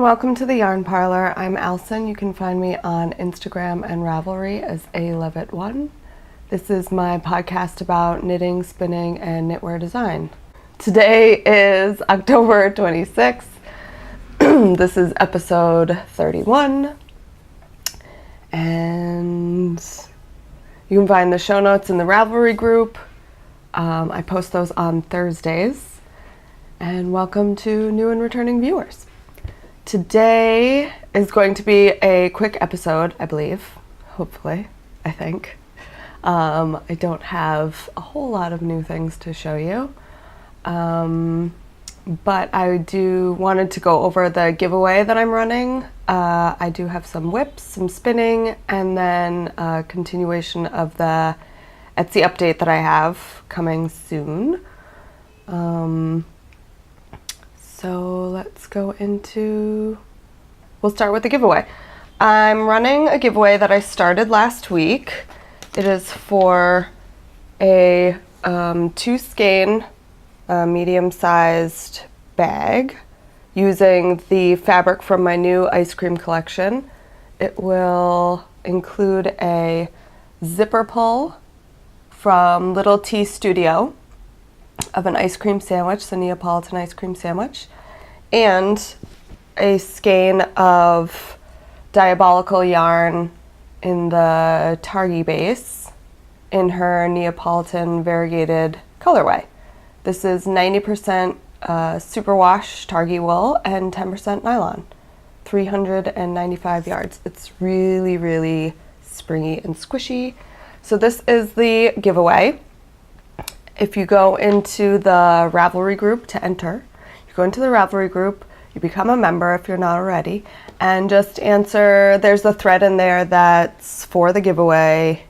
welcome to the Yarn Parlor. I'm Allison. You can find me on Instagram and Ravelry as E31. This is my podcast about knitting, spinning, and knitwear design. Today is October 26th. This is episode 31. And you can find the show notes in the Ravelry group. I post those on Thursdays. And welcome to new and returning viewers. Today is going to be a quick episode, I believe, hopefully, I think. I don't have a whole lot of new things to show you, but I wanted to go over the giveaway that I'm running. I do have some whips, some spinning, and then a continuation of the Etsy update that I have coming soon. So let's go we'll start with the giveaway. I'm running a giveaway that I started last week. It is for a 2-skein medium-sized bag using the fabric from my new ice cream collection. It will include a zipper pull from Little T Studio of an ice cream sandwich, the Neapolitan ice cream sandwich, and a skein of diabolical yarn in the Targhee base in her Neapolitan variegated colorway. This is 90% superwash Targhee wool and 10% nylon, 395 yards. It's really, really springy and squishy. So this is the giveaway. If you go into the Ravelry group to enter, you go into the Ravelry group, you become a member if you're not already, and just answer, there's a thread in there that's for the giveaway.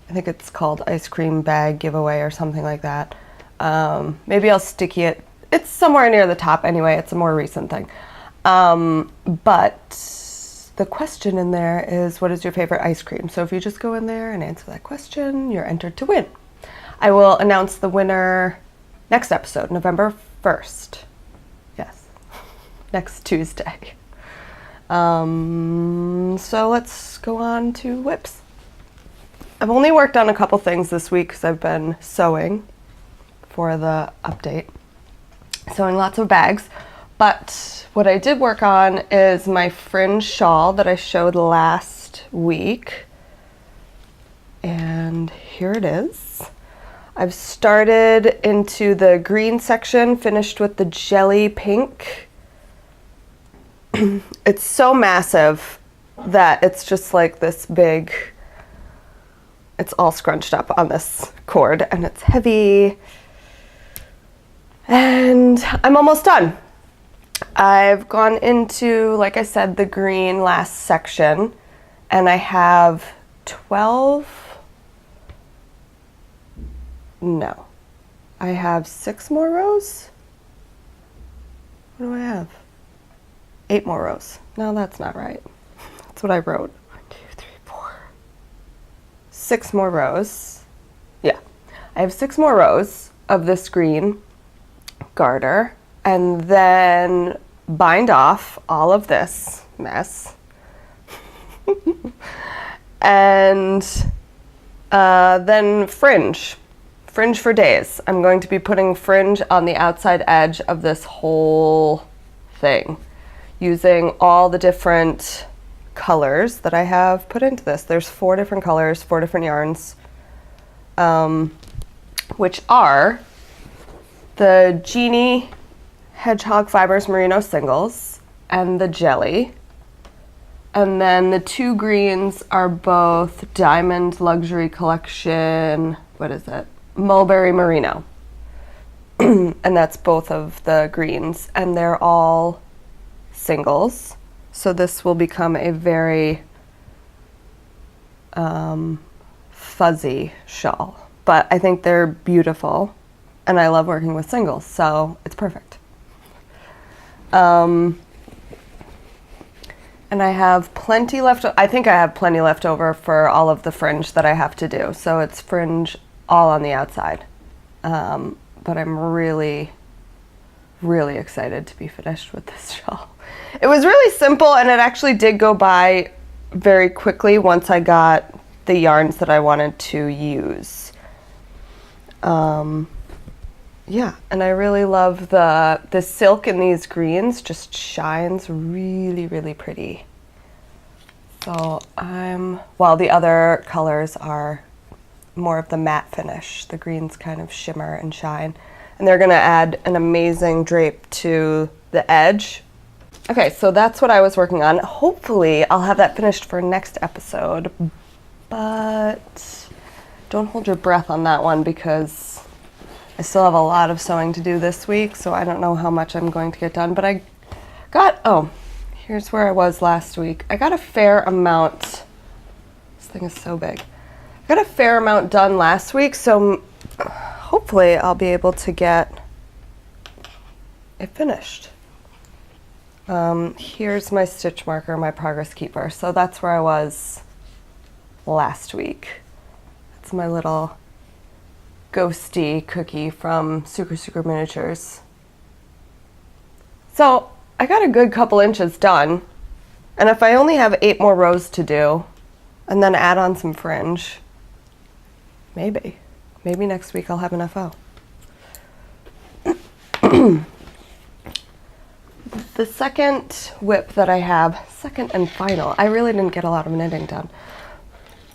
I think it's called ice cream bag giveaway or something like that. Maybe I'll sticky it. It's somewhere near the top anyway, it's a more recent thing. But the question in there is, what is your favorite ice cream? So if you just go in there and answer that question, you're entered to win. I will announce the winner next episode, November 1st. Yes, next Tuesday. So let's go on to whips. I've only worked on a couple things this week because I've been sewing for the update. Sewing lots of bags. But what I did work on is my fringe shawl that I showed last week. And here it is. I've started into the green section, finished with the jelly pink. It's so massive that it's just like this big, it's all scrunched up on this cord and it's heavy. And I'm almost done. I've gone into, like I said, the green last section, and I have I have 6 more rows. What do I have? 8 more rows. No, that's not right. That's what I wrote. 1, 2, 3, 4. 6 more rows. Yeah. I have 6 more rows of this green garter, and then bind off all of this mess. And then fringe for days. I'm going to be putting fringe on the outside edge of this whole thing using all the different colors that I have put into this. There's 4 different colors, 4 different yarns, which are the Genie Hedgehog Fibers Merino Singles and the Jelly. And then the 2 greens are both Diamond Luxury Collection, what is it? Mulberry Merino. And that's both of the greens, and they're all singles. So this will become a very fuzzy shawl, but I think they're beautiful and I love working with singles, so it's perfect. And I have plenty left. I think I have plenty left over for all of the fringe that I have to do. So it's fringe all on the outside. But I'm really, really excited to be finished with this shawl. It was really simple, and it actually did go by very quickly once I got the yarns that I wanted to use. Yeah, and I really love the silk in these greens, just shines really, really pretty. So while the other colors are more of the matte finish, the greens kind of shimmer and shine. And they're gonna add an amazing drape to the edge. Okay, so that's what I was working on. Hopefully I'll have that finished for next episode, but don't hold your breath on that one because I still have a lot of sewing to do this week, so I don't know how much I'm going to get done, but I got, oh, here's where I was last week. I got a fair amount, this thing is so big. I got a fair amount done last week, so hopefully I'll be able to get it finished. Here's my stitch marker, my progress keeper. So that's where I was last week. That's my little ghosty cookie from Sucre Miniatures. So I got a good couple inches done, and if I only have 8 more rows to do and then add on some fringe, maybe next week I'll have an FO. The second whip that I have, second and final, I really didn't get a lot of knitting done,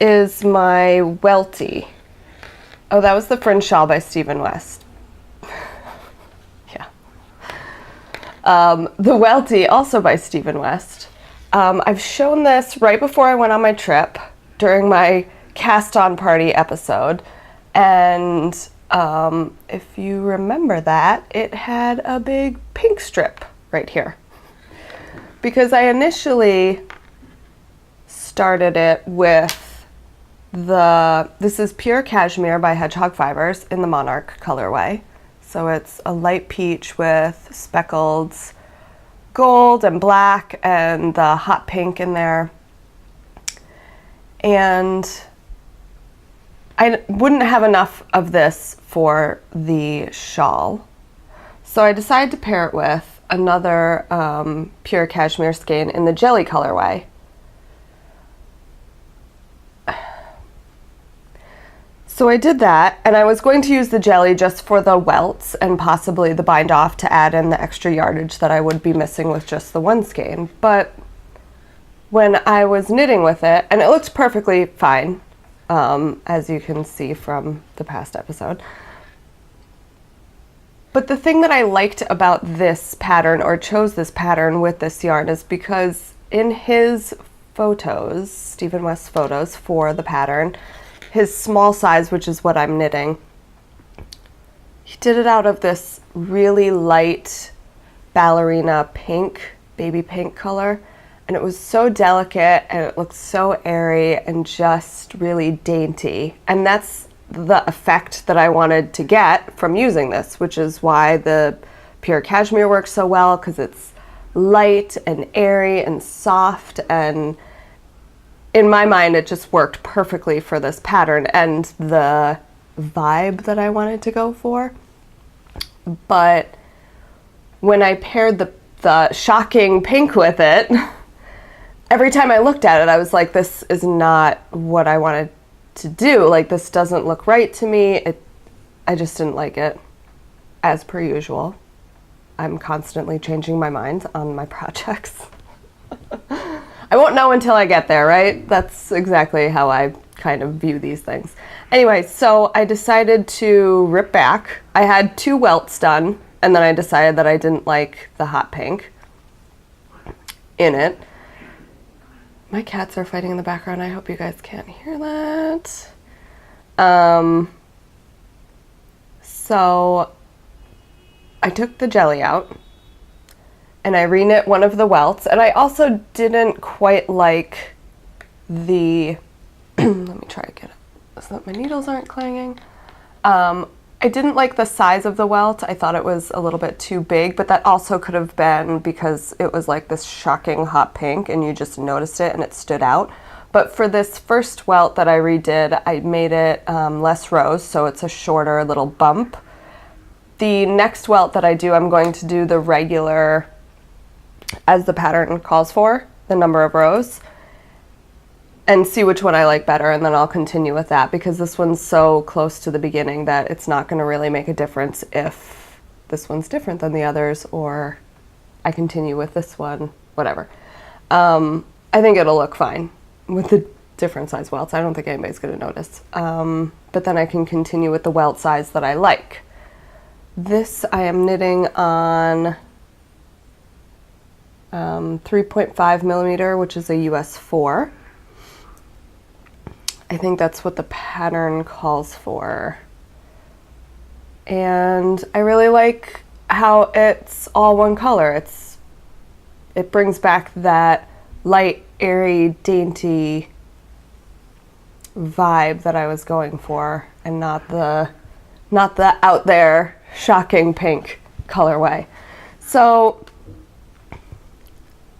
is my welty. Oh, that was the fringe shawl by Stephen West. Yeah. The welty, also by Stephen West. I've shown this right before I went on my trip during my cast on party episode, and if you remember that, it had a big pink strip right here because I initially started it with this is pure cashmere by Hedgehog Fibers in the Monarch colorway. So it's a light peach with speckled gold and black and the hot pink in there. And I wouldn't have enough of this for the shawl. So I decided to pair it with another pure cashmere skein in the jelly colorway. So I did that, and I was going to use the jelly just for the welts and possibly the bind off to add in the extra yardage that I would be missing with just the one skein. But when I was knitting with it, and it looked perfectly fine, as you can see from the past episode. But the thing that I liked about this pattern, or chose this pattern with this yarn, is because in his photos, Stephen West's photos for the pattern, his small size, which is what I'm knitting, he did it out of this really light ballerina pink, baby pink color. And it was so delicate, and it looked so airy and just really dainty. And that's the effect that I wanted to get from using this, which is why the pure cashmere works so well, because it's light and airy and soft, and in my mind it just worked perfectly for this pattern and the vibe that I wanted to go for. But when I paired the shocking pink with it, every time I looked at it, I was like, this is not what I wanted to do. Like, this doesn't look right to me. I just didn't like it, as per usual. I'm constantly changing my mind on my projects. I won't know until I get there, right? That's exactly how I kind of view these things. Anyway, so I decided to rip back. I had 2 welts done, and then I decided that I didn't like the hot pink in it. My cats are fighting in the background. I hope you guys can't hear that. So I took the jelly out and I reknit one of the welts, and I also didn't quite like the let me try again so that my needles aren't clanging. I didn't like the size of the welt. I thought it was a little bit too big, but that also could have been because it was like this shocking hot pink and you just noticed it and it stood out. But for this first welt that I redid, I made it less rows, so it's a shorter little bump. The next welt that I do, I'm going to do the regular as the pattern calls for, the number of rows, and see which one I like better, and then I'll continue with that, because this one's so close to the beginning that it's not going to really make a difference if this one's different than the others, or I continue with this one, whatever. I think it'll look fine with the different size welts. I don't think anybody's going to notice. But then I can continue with the welt size that I like. This I am knitting on 3.5 millimeter, which is a US 4. I think that's what the pattern calls for. And I really like how it's all one color. It brings back that light, airy, dainty vibe that I was going for, and not the out there shocking pink colorway. So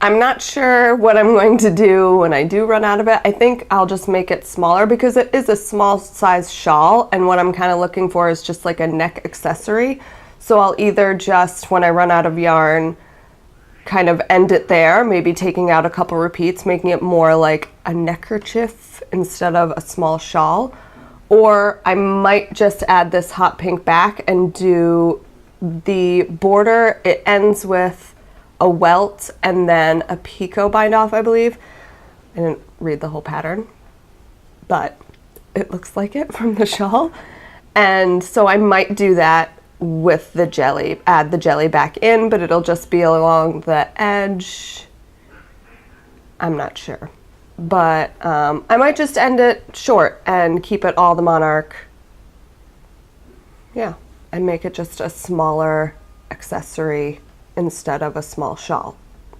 I'm not sure what I'm going to do when I do run out of it. I think I'll just make it smaller, because it is a small size shawl, and what I'm kind of looking for is just like a neck accessory. So I'll either just, when I run out of yarn, kind of end it there, maybe taking out a couple repeats, making it more like a neckerchief instead of a small shawl. Or I might just add this hot pink back and do the border. It ends with a welt and then a picot bind off, I believe. I didn't read the whole pattern, but it looks like it from the shawl. And so I might do that with the jelly, add the jelly back in, but it'll just be along the edge. I'm not sure, but I might just end it short and keep it all the monarch. Yeah, and make it just a smaller accessory instead of a small shawl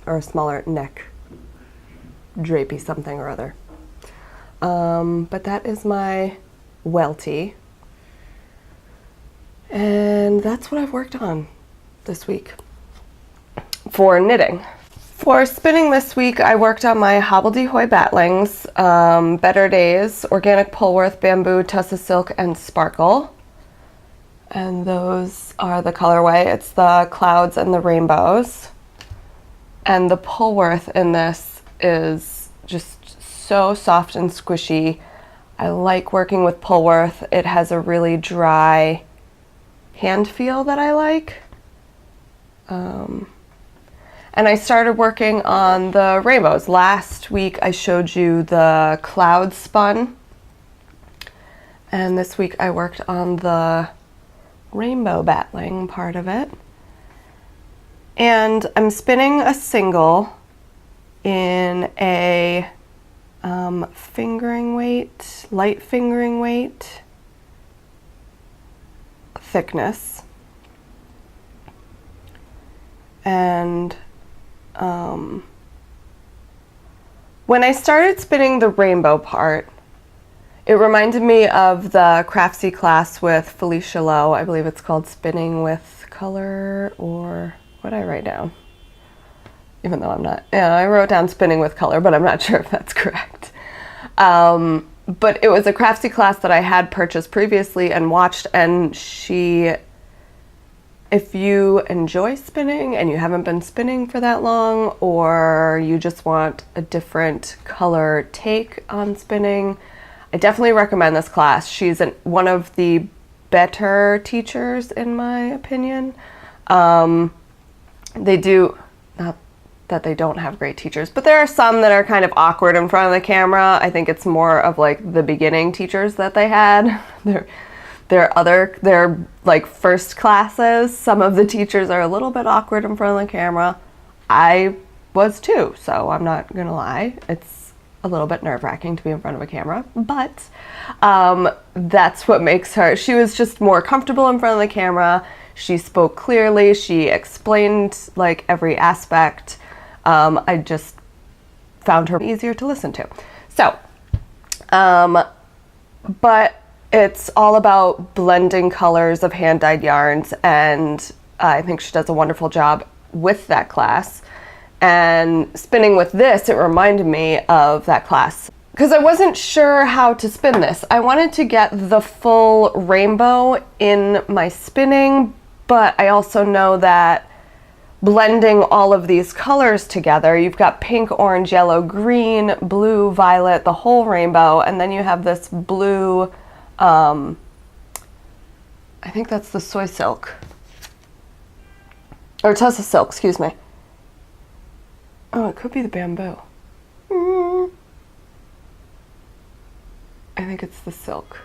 or a smaller neck drapey something or other. But that is my welty. And that's what I've worked on this week for knitting. For spinning this week, I worked on my hobbledehoy batlings, Better Days, Organic Polworth, Bamboo, Tussa Silk, and Sparkle. And those are the colorway. It's the clouds and the rainbows. And the Polworth in this is just so soft and squishy. I like working with Polworth. It has a really dry hand feel that I like. And I started working on the rainbows. Last week I showed you the cloud spun, and this week I worked on the rainbow batling part of it. And I'm spinning a single in a fingering weight, light fingering weight thickness. And when I started spinning the rainbow part, it reminded me of the Craftsy class with Felicia Lowe. I believe it's called Spinning with Color, or what did I write down? Even though I'm not, yeah, I wrote down Spinning with Color, but I'm not sure if that's correct. But it was a Craftsy class that I had purchased previously and watched, and if you enjoy spinning and you haven't been spinning for that long, or you just want a different color take on spinning, I definitely recommend this class. She's one of the better teachers, in my opinion. They do, not that they don't have great teachers, but there are some that are kind of awkward in front of the camera. I think it's more of like the beginning teachers that they had. They're like first classes. Some of the teachers are a little bit awkward in front of the camera. I was too, so I'm not gonna lie. It's a little bit nerve-wracking to be in front of a camera, but that's what makes her. She was just more comfortable in front of the camera. She spoke clearly. She explained like every aspect. I just found her easier to listen to. So, but it's all about blending colors of hand-dyed yarns, and I think she does a wonderful job with that class. And spinning with this, it reminded me of that class, because I wasn't sure how to spin this. I wanted to get the full rainbow in my spinning, but I also know that blending all of these colors together. You've got pink, orange, yellow, green, blue, violet, the whole rainbow, and then you have this blue, I think that's the soy silk. Or Tussa silk, excuse me. Oh, it could be the bamboo. I think it's the silk.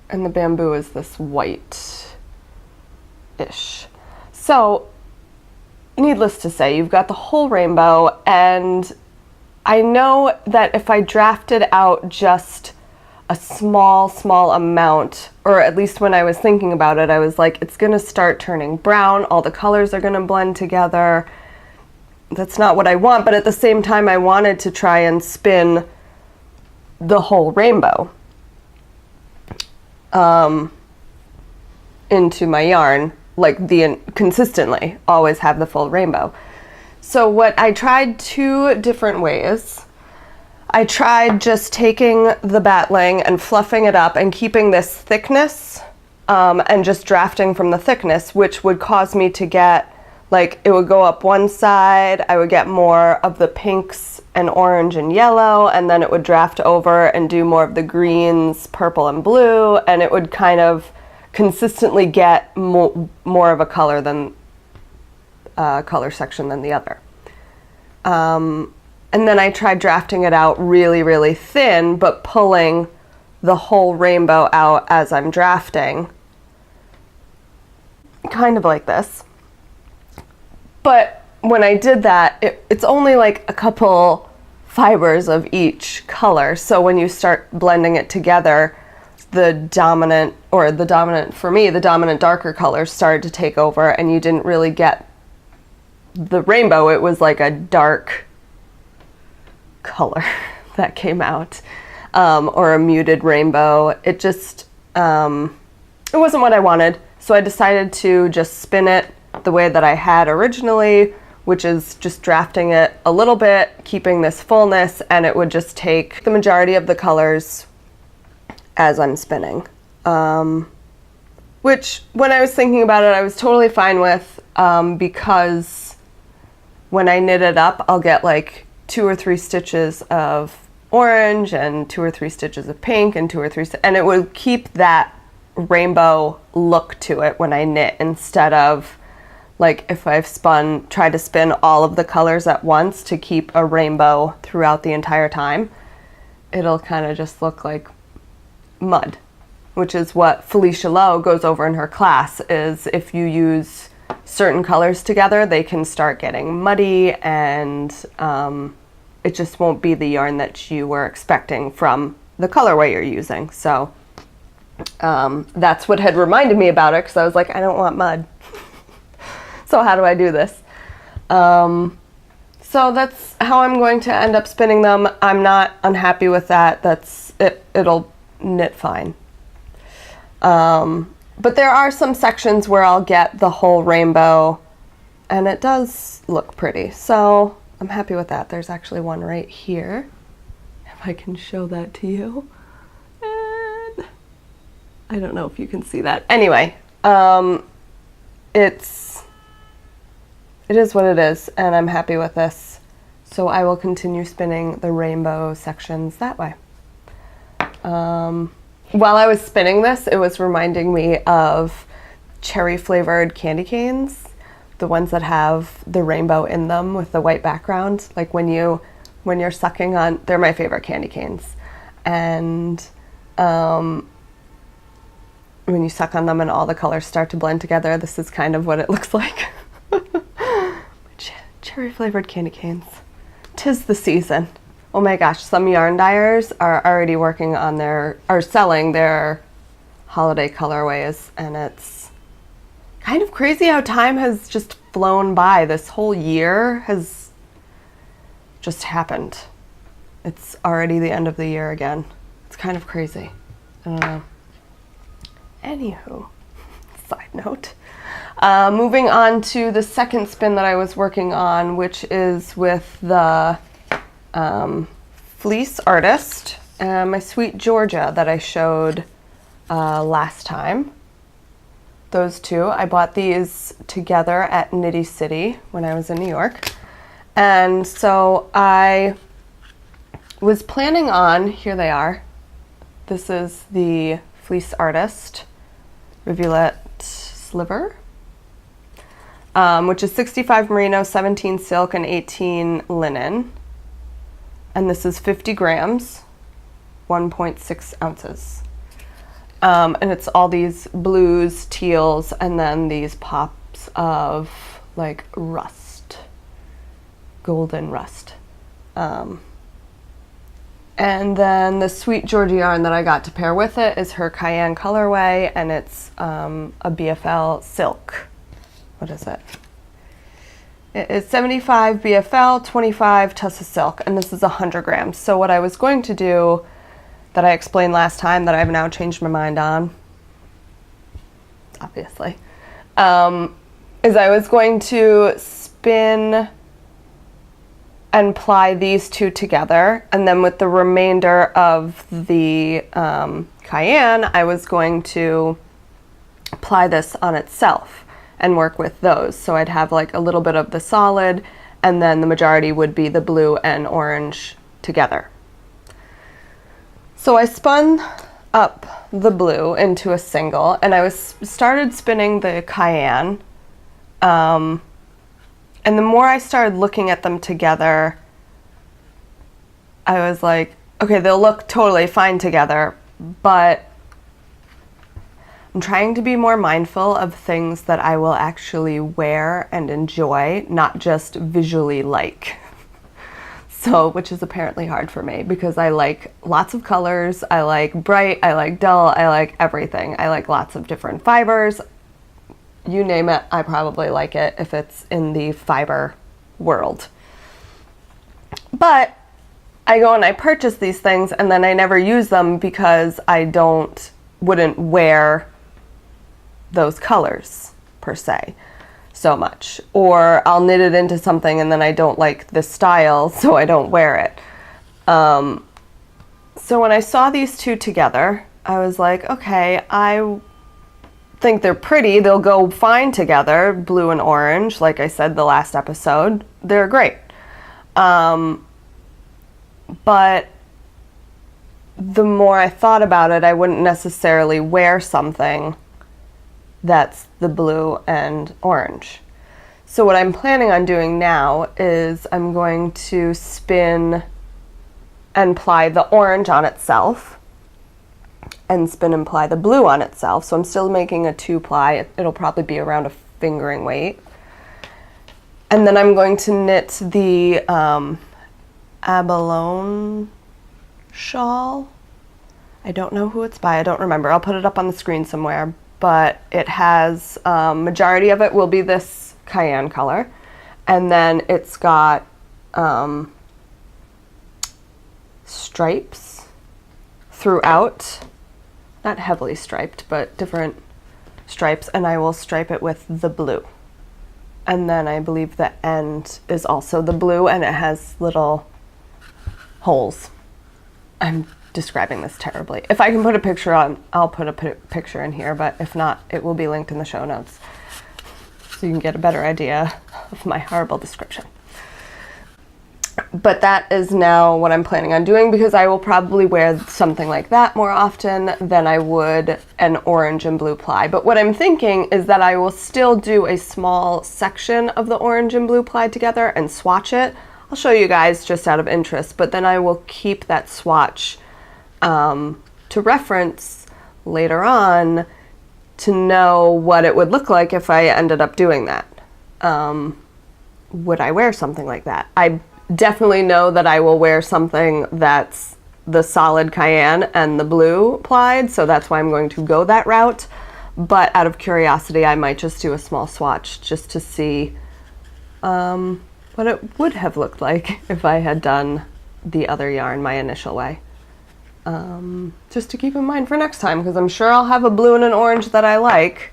And the bamboo is this white-ish. So, needless to say, you've got the whole rainbow, and I know that if I drafted out just a small amount, or at least when I was thinking about it, I was like, it's gonna start turning brown, all the colors are gonna blend together. That's not what I want, but at the same time, I wanted to try and spin the whole rainbow into my yarn, like consistently, always have the full rainbow. So what I tried 2 different ways. I tried just taking the battling and fluffing it up and keeping this thickness and just drafting from the thickness, which would cause me to get, like, it would go up one side, I would get more of the pinks and orange and yellow, and then it would draft over and do more of the greens, purple and blue, and it would kind of consistently get more of a color section than the other. And then I tried drafting it out really thin, but pulling the whole rainbow out as I'm drafting, kind of like this. But when I did that, it's only like a couple fibers of each color. So when you start blending it together, the dominant darker colors started to take over, and you didn't really get the rainbow. It was like a dark color that came out, or a muted rainbow. It just, it wasn't what I wanted. So I decided to just spin it the way that I had originally, which is just drafting it a little bit, keeping this fullness, and it would just take the majority of the colors as I'm spinning. Which, when I was thinking about it, I was totally fine with, because when I knit it up, I'll get like 2 or 3 stitches of orange and 2 or 3 stitches of pink and 2 or 3, and it would keep that rainbow look to it when I knit, instead of like if I've tried to spin all of the colors at once to keep a rainbow throughout the entire time, it'll kind of just look like mud, which is what Felicia Lowe goes over in her class, is if you use certain colors together, they can start getting muddy, and it just won't be the yarn that you were expecting from the colorway you're using. So that's what had reminded me about it, because I was like, I don't want mud. So how do I do this? So that's how I'm going to end up spinning them. I'm not unhappy with that. That's it. It'll knit fine. But there are some sections where I'll get the whole rainbow, and it does look pretty. So I'm happy with that. There's actually one right here, if I can show that to you. And I don't know if you can see that. Anyway, it is what it is, and I'm happy with this. So I will continue spinning the rainbow sections that way. While I was spinning this, it was reminding me of cherry flavored candy canes, the ones that have the rainbow in them with the white background. Like when you're sucking on, they're my favorite candy canes. And when you suck on them and all the colors start to blend together, this is kind of what it looks like. Cherry flavored candy canes. 'Tis the season. Oh my gosh, some yarn dyers are already working on selling their holiday colorways, and it's kind of crazy how time has just flown by. This whole year has just happened. It's already the end of the year again. It's kind of crazy. I don't know. Anywho, side note. Moving on to the second spin that I was working on, which is with the Fleece Artist, my Sweet Georgia that I showed last time. those two. I bought these together at Knitty City when I was in New York. And so I was planning on, here they are. This is the Fleece Artist Rivulet Sliver, which is 65 merino, 17 silk, and 18 linen. And this is 50 grams, 1.6 ounces. And it's all these blues, teals, and then these pops of like rust, golden rust. And then the Sweet Georgia yarn that I got to pair with it is her Cayenne colorway, and it's a BFL silk. What is it? It is 75 BFL, 25 Tussa silk, and this is 100 grams. So what I was going to do, that I explained last time that I've now changed my mind on, obviously, is I was going to spin and ply these two together, and then with the remainder of the Cayenne, I was going to apply this on itself and work with those. So I'd have like a little bit of the solid, and then the majority would be the blue and orange together. So I spun up the blue into a single, and I started spinning the Cayenne. And the more I started looking at them together, I was like, okay, they'll look totally fine together, but I'm trying to be more mindful of things that I will actually wear and enjoy, not just visually like. So, which is apparently hard for me because I like lots of colors, I like bright, I like dull, I like everything. I like lots of different fibers. You name it, I probably like it if it's in the fiber world. But I go and I purchase these things and then I never use them because I wouldn't wear those colors per se so much, or I'll knit it into something and then I don't like the style, so I don't wear it. So when I saw these two together, I was like, okay, I think they're pretty, they'll go fine together, blue and orange, like I said the last episode, they're great. But the more I thought about it, I wouldn't necessarily wear something that's the blue and orange. So what I'm planning on doing now is I'm going to spin and ply the orange on itself and spin and ply the blue on itself. So I'm still making a 2-ply. It'll probably be around a fingering weight. And then I'm going to knit the abalone shawl. I don't know who it's by. I don't remember. I'll put it up on the screen somewhere. But it has, majority of it will be this cayenne color, and then it's got stripes throughout, not heavily striped, but different stripes, and I will stripe it with the blue. And then I believe the end is also the blue, and it has little holes. I'm describing this terribly. If I can put a picture on, I'll put a picture in here, but if not, it will be linked in the show notes so you can get a better idea of my horrible description. But that is now what I'm planning on doing because I will probably wear something like that more often than I would an orange and blue ply. But what I'm thinking is that I will still do a small section of the orange and blue ply together and swatch it. I'll show you guys just out of interest, but then I will keep that swatch to reference later on to know what it would look like if I ended up doing that. Would I wear something like that? I definitely know that I will wear something that's the solid cayenne and the blue plied, so that's why I'm going to go that route. But out of curiosity, I might just do a small swatch just to see what it would have looked like if I had done the other yarn my initial way. Just to keep in mind for next time, because I'm sure I'll have a blue and an orange that I like,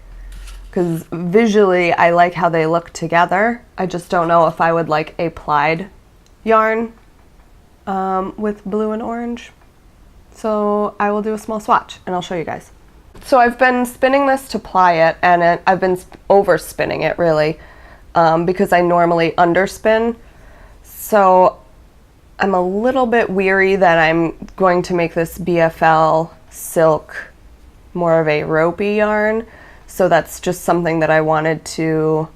because visually I like how they look together. I just don't know if I would like a plied yarn with blue and orange. So I will do a small swatch and I'll show you guys. So I've been spinning this to ply it, and I've been overspinning it really, because I normally underspin. So I'm a little bit weary that I'm going to make this BFL silk more of a ropey yarn. So that's just something that I wanted to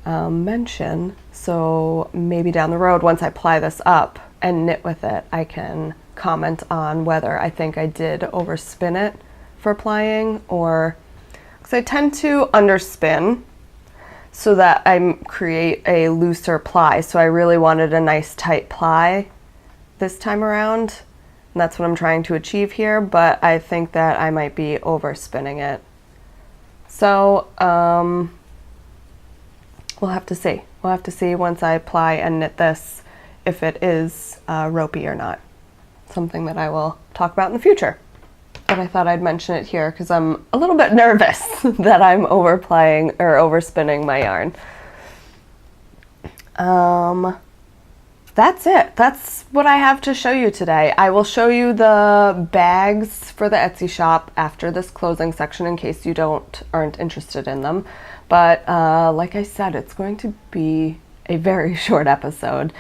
mention. So maybe down the road, once I ply this up and knit with it, I can comment on whether I think I did overspin it for plying, or because I tend to underspin so that I create a looser ply. So I really wanted a nice tight ply this time around, and that's what I'm trying to achieve here, but I think that I might be overspinning it. So we'll have to see. We'll have to see once I ply and knit this if it is ropey or not. Something that I will talk about in the future. But I thought I'd mention it here because I'm a little bit nervous that I'm overplying or overspinning my yarn. That's it. That's what I have to show you today. I will show you the bags for the Etsy shop after this closing section in case you aren't interested in them. But like I said, it's going to be a very short episode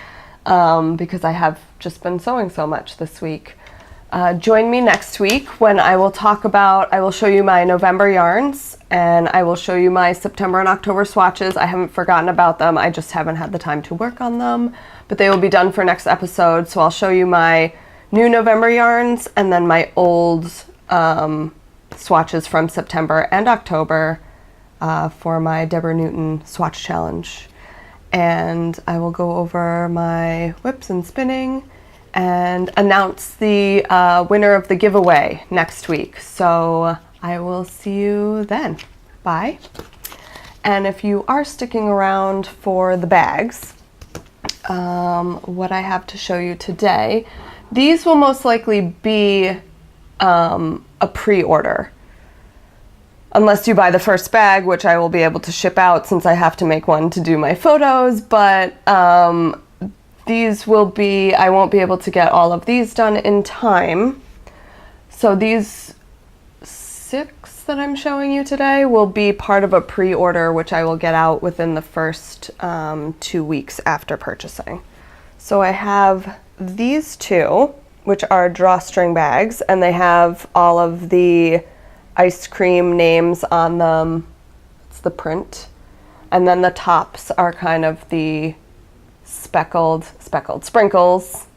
because I have just been sewing so much this week. Join me next week when I will show you my November yarns, and I will show you my September and October swatches. I haven't forgotten about them. I just haven't had the time to work on them, but they will be done for next episode. So I'll show you my new November yarns and then my old swatches from September and October for my Deborah Newton swatch challenge. And I will go over my whips and spinning and announce the winner of the giveaway next week. So I will see you then. Bye. And if you are sticking around for the bags, what I have to show you today, these will most likely be a pre-order. Unless you buy the first bag, which I will be able to ship out since I have to make one to do my photos, but these will be, I won't be able to get all of these done in time. So these 6 that I'm showing you today will be part of a pre-order, which I will get out within the first 2 weeks after purchasing. So I have these 2, which are drawstring bags, and they have all of the ice cream names on them. It's the print. And then the tops are kind of the speckled sprinkles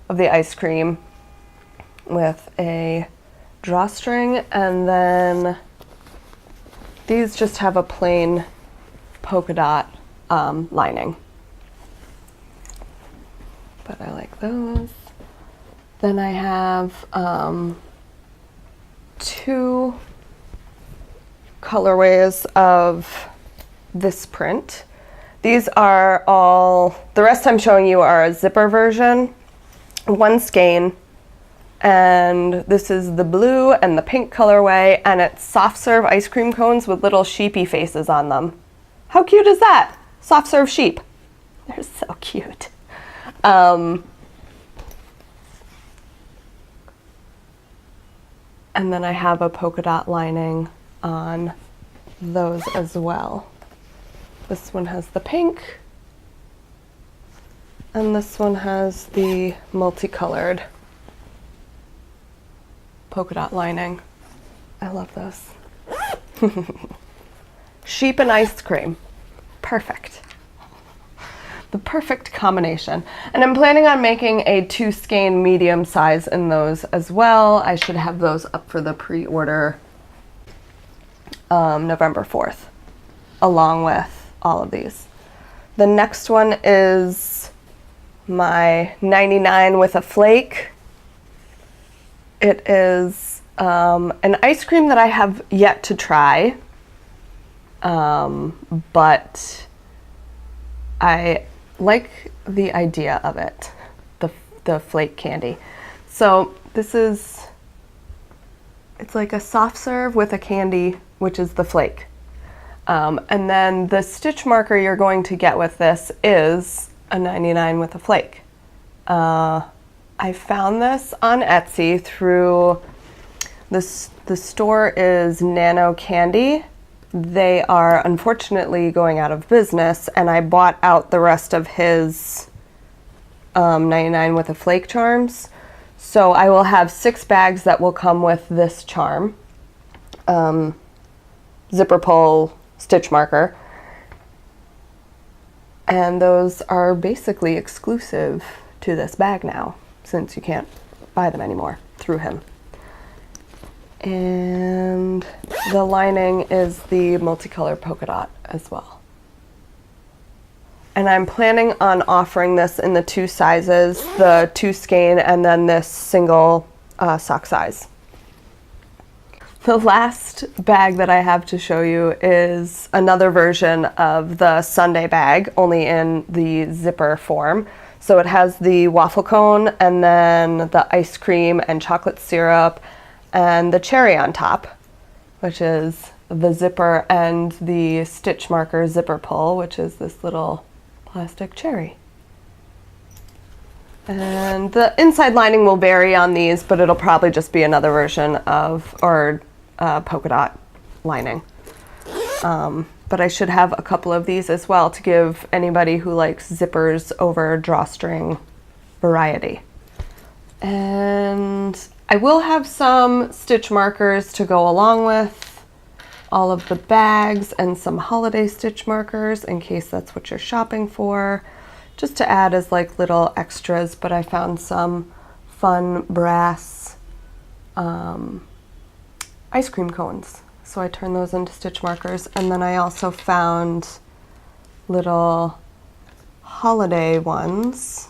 of the ice cream with a drawstring, and then these just have a plain polka dot lining. But I like those. Then I have 2 colorways of this print. These are all, the rest I'm showing you are a zipper version, 1 skein, and this is the blue and the pink colorway, and it's soft serve ice cream cones with little sheepy faces on them. How cute is that? Soft serve sheep. They're so cute. And then I have a polka dot lining on those as well. This one has the pink, and this one has the multicolored polka dot lining. I love those. Sheep and ice cream. Perfect. The perfect combination. And I'm planning on making a 2 skein medium size in those as well. I should have those up for the pre-order November 4th, along with all of these. The next one is my 99 with a flake. It is an ice cream that I have yet to try, but I like the idea of it, the flake candy. So this is, it's like a soft serve with a candy, which is the flake. And then the stitch marker you're going to get with this is a 99 with a flake. I found this on Etsy through The store is Nano Candy. They are unfortunately going out of business, and I bought out the rest of his 99 with a flake charms. So I will have 6 bags that will come with this charm, zipper pull, stitch marker, and those are basically exclusive to this bag now, since you can't buy them anymore through him. And the lining is the multicolor polka dot as well. And I'm planning on offering this in the 2 sizes, the 2 skein and then this single sock size. The last bag that I have to show you is another version of the Sunday bag, only in the zipper form. So it has the waffle cone and then the ice cream and chocolate syrup and the cherry on top, which is the zipper, and the stitch marker zipper pull, which is this little plastic cherry. And the inside lining will vary on these, but it'll probably just be another version of, or polka dot lining. But I should have a couple of these as well to give anybody who likes zippers over drawstring variety. And I will have some stitch markers to go along with all of the bags, and some holiday stitch markers in case that's what you're shopping for, just to add as like little extras. But I found some fun brass ice cream cones, so I turned those into stitch markers. And then I also found little holiday ones,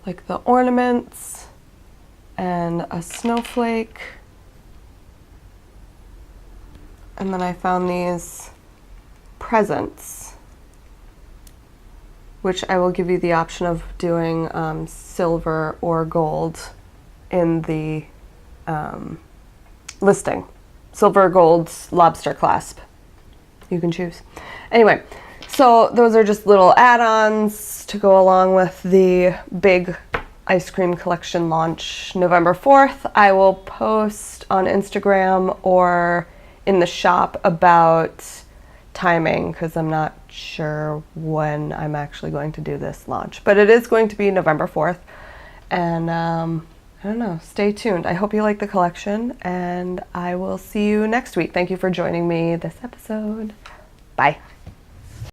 like the ornaments and a snowflake. And then I found these presents, which I will give you the option of doing silver or gold in the listing. Silver, gold, lobster clasp. You can choose. Anyway, so those are just little add-ons to go along with the big ice cream collection launch November 4th. I will post on Instagram or in the shop about timing, because I'm not sure when I'm actually going to do this launch, but it is going to be November 4th. And I don't know, stay tuned. I hope you like the collection, and I will see you next week. Thank you for joining me this episode. Bye.